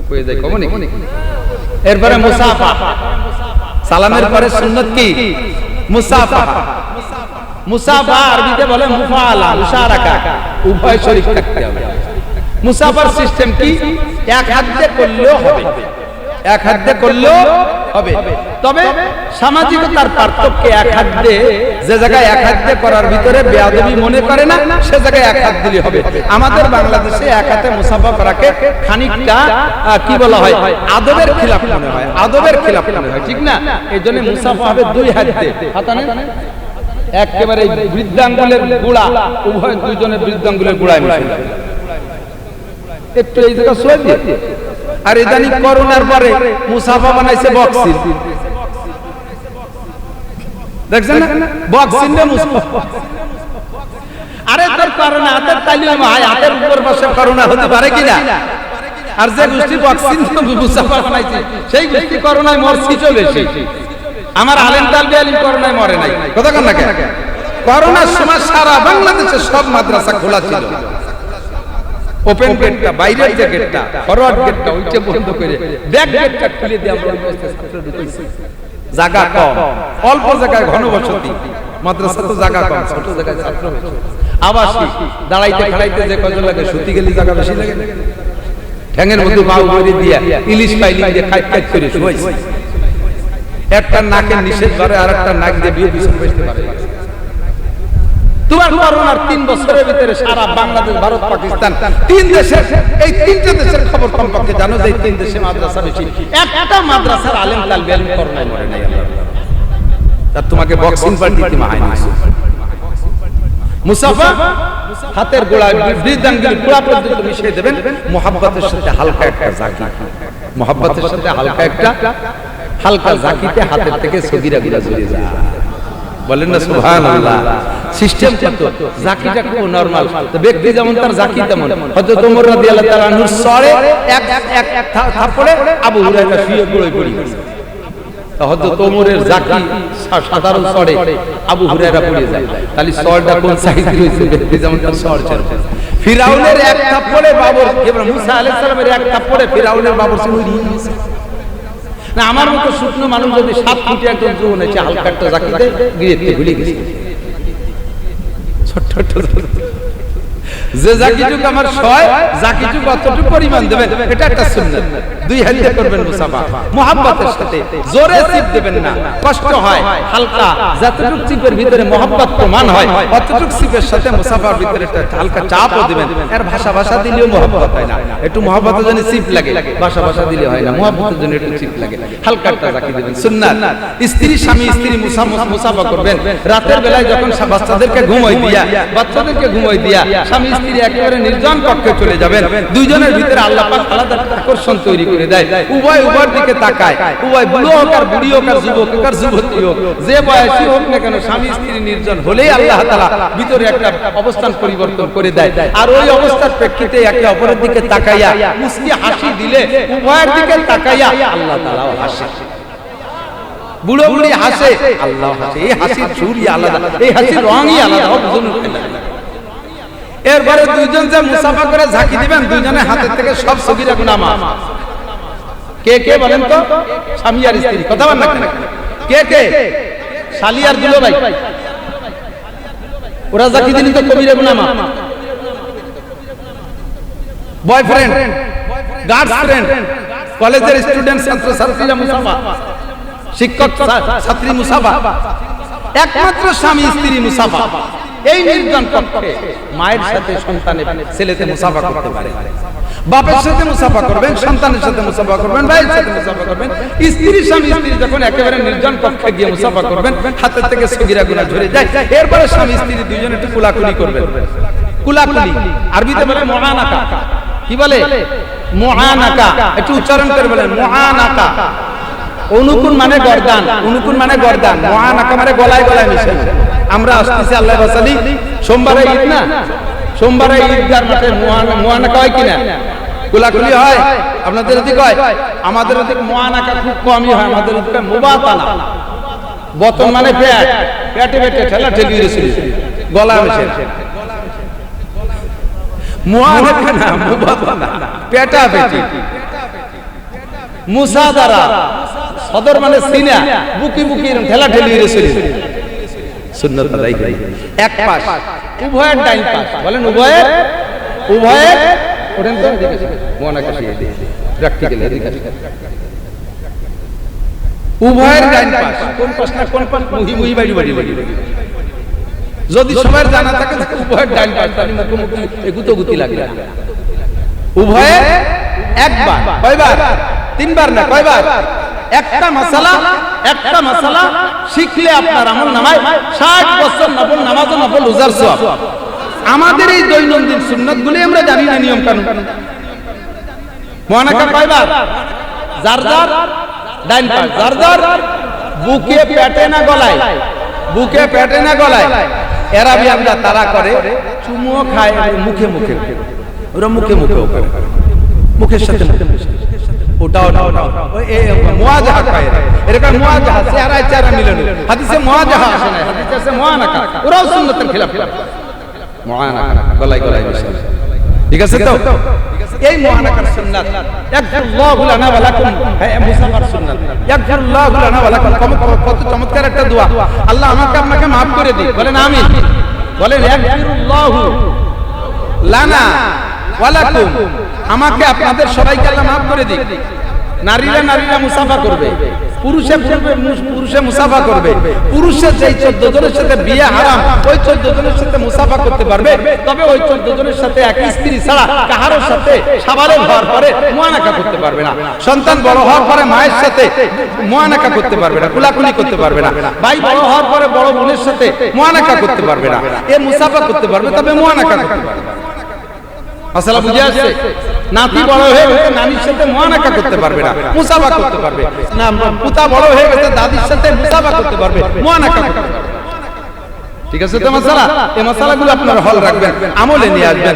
হয়ে যায় কখন এরপরে মুসাফা সালামের পরে সুন্নাত কি মুসাফা মুসাফা আরবিতে বলে মুফাআলা মুশারাকা উভয় শরীক থাকতে হবে মুসাফার সিস্টেম কি এক হাত দিয়ে করলেও হবে এক হাত দিয়ে করলেও হবে তবে সামাজিকতার পার্থক্য এক হাত দিয়ে যে জায়গায় এক হাত দিয়ে করার ভিতরে বেয়াদবি মনে করে না সে জায়গায় এক হাত দিলে হবে আমাদের বাংলাদেশে এক হাতে মুসাফা করাকে খানিকটা কি বলা হয় আদবের খিলাফ মনে হয় আদবের খিলাফ মনে হয় ঠিক না এইজন্য মুসাফা হবে দুই হাত দিয়ে হাতানে একেবারে বৃদ্ধাঙ্গুলের গোড়া উভয় দুইজনের বৃদ্ধাঙ্গুলের গোড়ায় মিশে যাবে একটু এই জায়গা সরে দিয়ে আর ইদানিং করোনার পরে মুসাফা বানাইছে বক্সিং দেখছেন না বক্সিং এ মুসাফা আরে তোর করোনা হাতের তালি ভাই হাতের উপর বসে করোনা হতে পারে কিনা আর যে গোষ্ঠী বক্সিং মুসাফা বানাইছে সেই গোষ্ঠী করোনায় মরছি চলে এসেছে আমার আলেম তালবে আলিম করোনায় মরে নাই কথা কন না কেন করোনার সময় সারা বাংলাদেশে সব মাদ্রাসা খোলা ছিল ওপেন গেটটা বাইরের যে গেটটা ফরওয়ার্ড গেটটা ওইটা বন্ধ করে ব্যাক গেটটা খুলে দিয়ে আমরা ছাত্র ঢুকাইছি জায়গা কম অল্প জায়গায় ঘনবসতি মাদ্রাসা তো জায়গা কম ছোট জায়গায় ছাত্র বেশি আবাসিক দাঁড়াইতে খাড়াইতে যে কত লাগে সুতি গেলি জায়গা বেশি লাগে ঠ্যাঙের মধ্যে বাউ করে দিয়া ইলিশ পাইলি দিয়ে খাইট খাইট করে শুয়াইছি একটা নাকের নিষেধ করে আর একটা নাক দিয়ে বিয়ে পিছন বসতে পারে তোমার করোনার 3 বছরের ভিতরে সারা বাংলাদেশ ভারত পাকিস্তান তিন দেশের এই তিনটা দেশের খবর কমপক্ষে জানো যে এই তিন দেশে মাদ্রাসা বেশি একটা মাদ্রাসার আলেম তালবে আলিম করোনায় মরে নাই আল্লাহ তার তোমাকে বক্সিং পার্টি দিতে মাহাই নিছে মুসাফা হাতের গোড়ায় বৃদ্ধাঙ্গুল গোড়া পর্যন্ত মিশিয়ে দেবেন মুহাব্বতের সাথে হালকা একটা জাকি মুহাব্বতের সাথে হালকা জাকিতে হাতের থেকে সগীরা গুলা ঝরে যায় বলেন না সুবহানাল্লাহ সিস্টেম কত জাকিটা খুব নরমাল তো ব্যক্তি যেমন তার জাকি তেমন হযরত ওমর রাদিয়াল্লাহু তাআলা আনহু সরে এক থাপড়ে আবু হুরায়রা শুয়ে পড়ে গেছে হযরত ওমরের জাকি সাধারণ সরে আবু হুরায়রা পড়ে যায় তাহলে সরটা কোন সাইজ হইছে ব্যক্তি যেমন তার সর ছিল ফিরাউনের এক থাপড়ে বাবর মুসা আলাইহিস সালামের এক থাপড়ে ফিরাউনের বাবর ছিল গেছে না আমার মতো শুকনো মানুষ যদি 7 ফুট একজন যুবন আছে হালকা একটা জাকিতে গিয়েতে ভুলে গেছে ছোট যে জাকিটুক আমার ছয় জাকিটুক কতটুকু পরিমাণ দেবেন এটা একটা সুন্নাত দুই হাত দিয়ে করবেন মুসাফা মুহাব্বতের সাথে জোরে চিপ দেবেন না কষ্ট হয় হালকা যতটুকু চিপের ভিতরে মুহাব্বত প্রমাণ হয় ততটুকু চিপের সাথে মুসাফার ভিতরে একটা হালকা চাপও দিবেন আর ভাষা দিলেও মুহাব্বত হয় না একটু মুহাব্বতের জন্য চিপ লাগে ভাষা দিলে হয় না মুহাব্বতের জন্য একটু চিপ লাগে হালকা একটা জাকি দিবেন সুন্নাত স্ত্রী স্বামী মুসাফা করবেন রাতের বেলায় যখন বাচ্চাদেরকে ঘুমাই দিয়া স্বামী স্ত্রী একেবারে নির্জন কক্ষে চলে যাবেন দুইজনের ভিতরে আল্লাহ পাক আলাদা আকর্ষণ তৈরি করে দেয় উভয় উভয়ের দিকে তাকায় উভয় বুড়ো হোক আর বুড়ি হোক আর যুবক হোক আর যুবতী হোক যে বয়সী হোক না কেন স্বামী স্ত্রী নির্জন হলেই আল্লাহ তাআলা ভিতরে একটা অবস্থান পরিবর্তন করে দেয় আর ওই অবস্থার প্রেক্ষিতে একে অপরের দিকে তাকাইয়া মুস্কি হাসি দিলে উভয়ের দিকে তাকাইয়া আল্লাহ তাআলাও হাসে বুড়ো বুড়ি হাসে আল্লাহ হাসে এই হাসির সুরই আলাদা এই হাসির রঙই আলাদা এরপরে দুইজন যে মুসাফা করে ঝাঁকি দিবেন দুইজনের হাতের থেকে সব সগীরা গুনাহ মাফ কে বলেন তো স্বামী আর স্ত্রী কথা বলেন না কে শালি আর দুলাভাই ওরা ঝাঁকি দিলে তো কবিরা গুনাহ মাফ বয়ফ্রেন্ড গার্লফ্রেন্ড কলেজের স্টুডেন্ট ছাত্র ছাত্রীরা মুসাফা শিক্ষক ছাত্রী মুসাফা একমাত্র স্বামী স্ত্রী মুসাফা এই নির্জন কক্ষে মায়ের সাথে সন্তানের ছেলেতে মুসাফা করতে পারে বাপের সাথে মুসাফা করবেন সন্তানের সাথে মুসাফা করবেন ভাইয়ের সাথে মুসাফা করবেন স্ত্রী স্বামী স্ত্রী যখন একেবারে নির্জন কক্ষে গিয়ে মুসাফা করবেন হাতের থেকে সগীরা গুনাহ ঝরে যায় এরপরে স্বামী স্ত্রী দুইজন একটু কুলাকুলি করবেন কুলাকুলি আরবিতে বলে মুআনাকা কি বলে মুআনাকা একটু উচ্চারণ করে বলেন মুআনাকা অনুকুন মানে গর্দান মুআনাকা মানে গলায় মিশে আমরা আসতেছি আল্লাহ বাসালি সোমবারে ঈদ না সোমবারে ঈদগার মাঠে মুআনাকা হয় কিনা কুলাকুলি হয় আপনাদের ওদিকে হয় আমাদের ওদিকে মুআনাকা খুব কমই হয় আমাদের ওদিকে মুবাতানা বতন মানে পেটে ঠেলা ঠেলি রেছিল গলা মিশে মুআনাকা না মুবাতানা পেটা পেটি মুসাদারা সদর মানে সিনা বুকি বুকি ঠেলা ঠেলি চলে সুন্নত আদায় করি এক পাশ উভয়ের ডাইন পাশ বলেন উভয়ের ওঠেন তো মনে কাশিয়ে দিয়ে প্র্যাকটিক্যালি এদিকে উভয়ের ডাইন পাশ কোন পাশ না কোন পাশ মুহি বাড়ি যদি সবার জানা থাকে উভয়ের ডাইন পাশ তাহলে মুখোমুখি গুতোগুতি লাগে উভয়ে একবার কয়বার তিনবার না কয়বার একটা মাসালা শিখলে আপনার আমল নামায় 60 বছর নফল নামাজ ও নফল রোজার সওয়াব আমাদের এই দৈনন্দিন সুন্নাতগুলি আমরা জানি না নিয়ম কানুন মহানাকা কয়বার যার ডাইন পাশ যার বুকে পেটে না গলায় এরাবি আমরা তারা করে চুমুও খায় মুখে ওরা মুখে করে মুখের সাথে ওটাও মুআজাহা খায় এরকম মুআজাহা চেহারা মিলানো হাদিসে মুআজাহা আসে না হাদিসে আছে মুআনাকা ওরাও সুন্নাতের খেলাফ মুআনাকা গলায় মিশাল ঠিক আছে তো এই মুআনাকার সুন্নাত ইয়াগফিরুল্লাহু লানা ওয়া লাকুম হ্যাঁ মুসাফার সুন্নাত ইয়াগফিরুল্লাহু লানা ওয়া লাকুম কত চমৎকার একটা দোয়া আল্লাহ আমাকে আপনাকে maaf করে দিক বলেন আমিন বলেন ইয়াগফিরুল্লাহু লানা ওয়া লাকুম আমাকে আপনাদের সবাইকে আল্লাহ maaf করে দিক নারীরা মুসাফা করবে পুরুষে মুসাফা করবে পুরুষের যেই 14 জনের সাথে বিয়ে হারাম ওই 14 জনের সাথে মুসাফা করতে পারবে তবে ওই 14 জনের সাথে এক স্ত্রী ছাড়া কাহারোর সাথে সাবালে হওয়ার পরে মুআনাকা করতে পারবে না সন্তান বড় হওয়ার পরে মায়ের সাথে মুআনাকা করতে পারবে না কুলাকুলি করতে পারবে না ভাই বড় হওয়ার পরে বড় বোনের সাথে মুআনাকা করতে পারবে না এ মুসাফা করতে পারবে তবে মুআনাকা করতে পারবে মাসালা বুঝে আসছে নাতি বড় হয়ে গেছে নানির সাথে মুআনাকা করতে পারবে না মুসাফা করতে পারবে না পুতা বড় হয়ে গেছে দাদির সাথে মুসাফা করতে পারবে মুআনাকা করতে পারবে ঠিক আছে তো মাসালা এই মাসালাগুলো আপনারা হল রাখবেন আমলে নিয়ে আসবেন